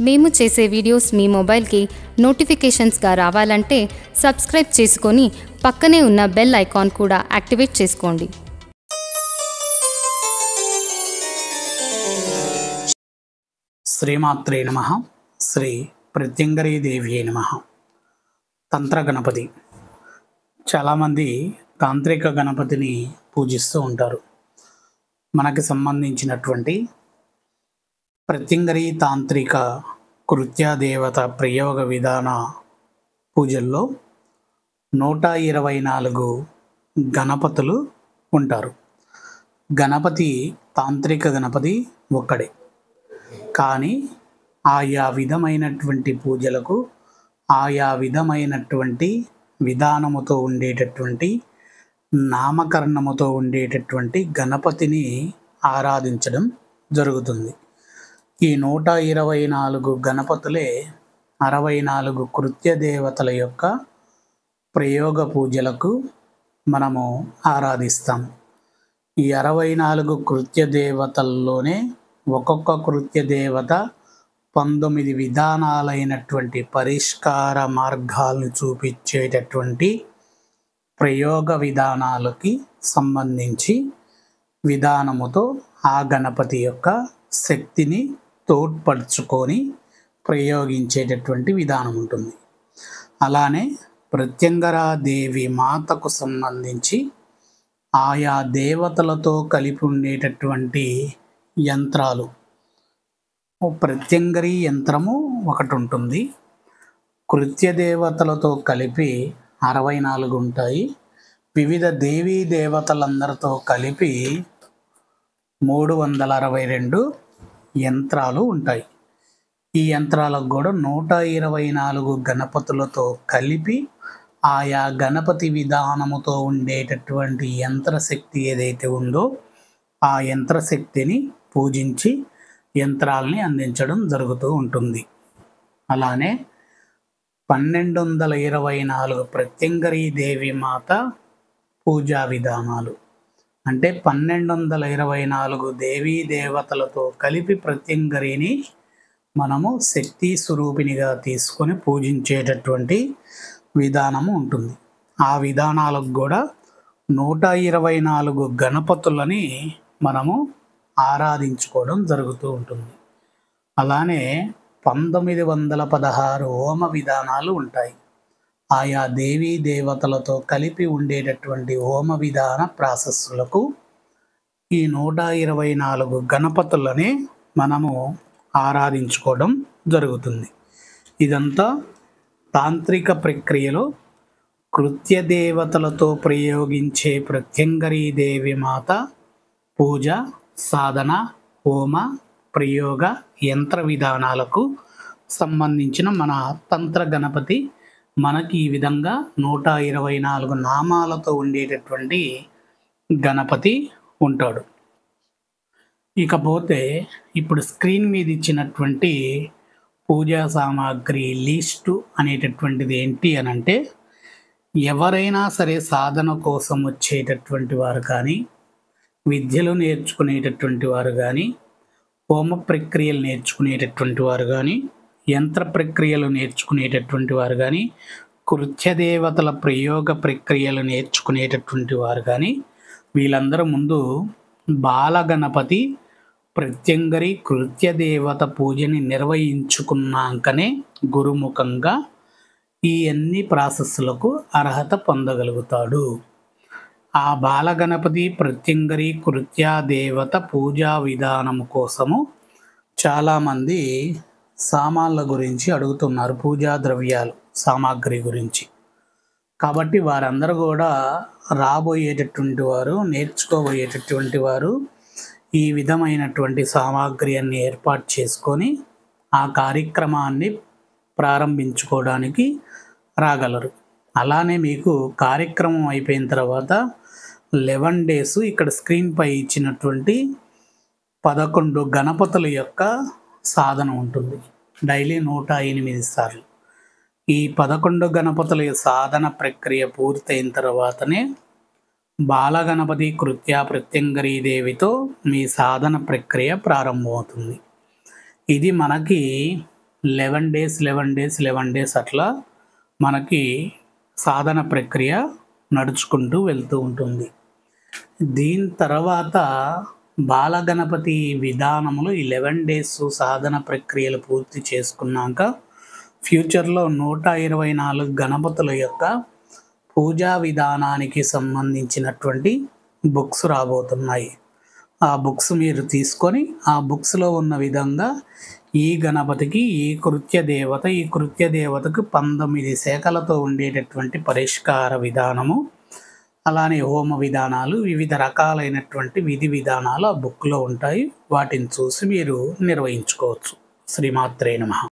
మేము చేసే వీడియోస్ మీ మొబైల్కి నోటిఫికేషన్స్గా రావాలంటే సబ్స్క్రైబ్ చేసుకొని పక్కనే ఉన్న బెల్ ఐకాన్ కూడా యాక్టివేట్ చేసుకోండి. శ్రీమాత్రే నమః. శ్రీ ప్రత్యంగరీదేవ్యై నమః. తంత్ర గణపతి. చాలామంది తాంత్రిక గణపతిని పూజిస్తూ ఉంటారు. మనకి సంబంధించినటువంటి ప్రత్యంగరీ తాంత్రిక కృత్యాదేవత ప్రయోగ విధాన పూజల్లో 124 గణపతులు ఉంటారు. గణపతి తాంత్రిక గణపతి ఒక్కడే. కానీ ఆయా విధమైనటువంటి పూజలకు ఆయా విధమైనటువంటి విధానముతో ఉండేటటువంటి నామకరణముతో ఉండేటటువంటి గణపతిని ఆరాధించడం జరుగుతుంది. ఈ 124 గణపతులే 64 కృత్య దేవతల యొక్క ప్రయోగ పూజలకు మనము ఆరాధిస్తాం. ఈ 64 కృత్య దేవతల్లోనే ఒక్కొక్క కృత్య దేవత 19 విధానాలైనటువంటి పరిష్కార మార్గాలను చూపించేటటువంటి ప్రయోగ విధానాలకి సంబంధించి విధానముతో ఆ గణపతి యొక్క శక్తిని తోడ్పడుచుకొని ప్రయోగించేటటువంటి విధానం ఉంటుంది. అలానే ప్రత్యంగరాదేవి మాతకు సంబంధించి ఆయా దేవతలతో కలిపి ఉండేటటువంటి యంత్రాలు, ప్రత్యంగరీ యంత్రము ఒకటి ఉంటుంది. కృత్య దేవతలతో కలిపి 64 ఉంటాయి. వివిధ దేవీ దేవతలందరితో కలిపి 362 యంత్రాలు ఉంటాయి. ఈ యంత్రాలకు కూడా 124 గణపతులతో కలిపి ఆయా గణపతి విధానముతో ఉండేటటువంటి యంత్రశక్తి ఏదైతే ఉందో ఆ యంత్రశక్తిని పూజించి యంత్రాలని అందించడం జరుగుతూ ఉంటుంది. అలానే 1224 ప్రత్యంగరీ దేవి మాత పూజా విధానాలు, అంటే 1224 దేవీ దేవతలతో కలిపి ప్రత్యంగరిని మనము శక్తి స్వరూపినిగా తీసుకొని పూజించేటటువంటి విధానము ఉంటుంది. ఆ విధానాలకు కూడా 124 గణపతులని మనము ఆరాధించుకోవడం జరుగుతూ ఉంటుంది. అలానే 1916 హోమ విధానాలు ఉంటాయి. ఆయా దేవీ దేవతలతో కలిపి ఉండేటటువంటి హోమ విధాన ప్రాసెస్లకు ఈ 124 గణపతులని మనము ఆరాధించుకోవడం జరుగుతుంది. ఇదంతా తాంత్రిక ప్రక్రియలో కృత్య దేవతలతో ప్రయోగించే ప్రత్యంగరీ దేవి మాత పూజ, సాధన, హోమ, ప్రయోగ యంత్ర విధానాలకు సంబంధించిన మన తంత్ర గణపతి మనకి ఈ విధంగా 124 నామాలతో ఉండేటటువంటి గణపతి ఉంటాడు. ఇకపోతే ఇప్పుడు స్క్రీన్ మీద ఇచ్చినటువంటి పూజా సామాగ్రి లిస్టు అనేటటువంటిది ఏంటి అని అంటే, ఎవరైనా సరే సాధన కోసం వచ్చేటటువంటి వారు కానీ, విద్యలు నేర్చుకునేటటువంటి వారు కానీ, హోమ ప్రక్రియలు నేర్చుకునేటటువంటి వారు కానీ, యంత్ర ప్రక్రియలు నేర్చుకునేటటువంటి వారు కానీ, కృత్యదేవతల ప్రయోగ ప్రక్రియలు నేర్చుకునేటటువంటి వారు కానీ, వీళ్ళందరూ ముందు బాలగణపతి ప్రత్యంగరి కృత్యదేవత పూజని నిర్వహించుకున్నాకనే గురుముఖంగా ఈ అన్ని ప్రాసెస్లకు అర్హత పొందగలుగుతాడు. ఆ బాలగణపతి ప్రత్యంగరి కృత్యాదేవత పూజా విధానం కోసము చాలామంది సామాన్ల గురించి అడుగుతున్నారు, పూజా ద్రవ్యాలు సామాగ్రి గురించి. కాబట్టి వారందరూ కూడా రాబోయేటటువంటి వారు, నేర్చుకోబోయేటటువంటి వారు ఈ విధమైనటువంటి సామాగ్రి అన్ని ఏర్పాటు చేసుకొని ఆ కార్యక్రమాన్ని ప్రారంభించుకోవడానికి రాగలరు. అలానే మీకు కార్యక్రమం అయిపోయిన తర్వాత 11 days ఇక్కడ స్క్రీన్ పై ఇచ్చినటువంటి 11 గణపతుల యొక్క సాధన ఉంటుంది. డైలీ 108 సార్లు. ఈ 11 గణపతుల సాధన ప్రక్రియ పూర్తయిన తర్వాతనే బాలగణపతి కృత్యా ప్రత్యంగరీదేవితో మీ సాధన ప్రక్రియ ప్రారంభమవుతుంది. ఇది మనకి 11 డేస్ 11 డేస్ 11 డేస్ అట్లా మనకి సాధన ప్రక్రియ నడుచుకుంటూ వెళ్తూ ఉంటుంది. దీని తర్వాత బాలగణపతి విధానములు 11 డేస్ సాధన ప్రక్రియలు పూర్తి చేసుకున్నాక ఫ్యూచర్లో 124 గణపతుల యొక్క పూజా విధానానికి సంబంధించినటువంటి బుక్స్ రాబోతున్నాయి. ఆ బుక్స్ మీరు తీసుకొని ఆ బుక్స్లో ఉన్న విధంగా ఈ గణపతికి ఈ కృత్య దేవతకు 19 శాఖలతో ఉండేటటువంటి పరిష్కార విధానము, అలానే హోమ విధానాలు, వివిధ రకాలైనటువంటి విధి విధానాలు ఆ బుక్లో ఉంటాయి. వాటిని చూసి మీరు నిర్వహించుకోవచ్చు. శ్రీమాత్రే నమః.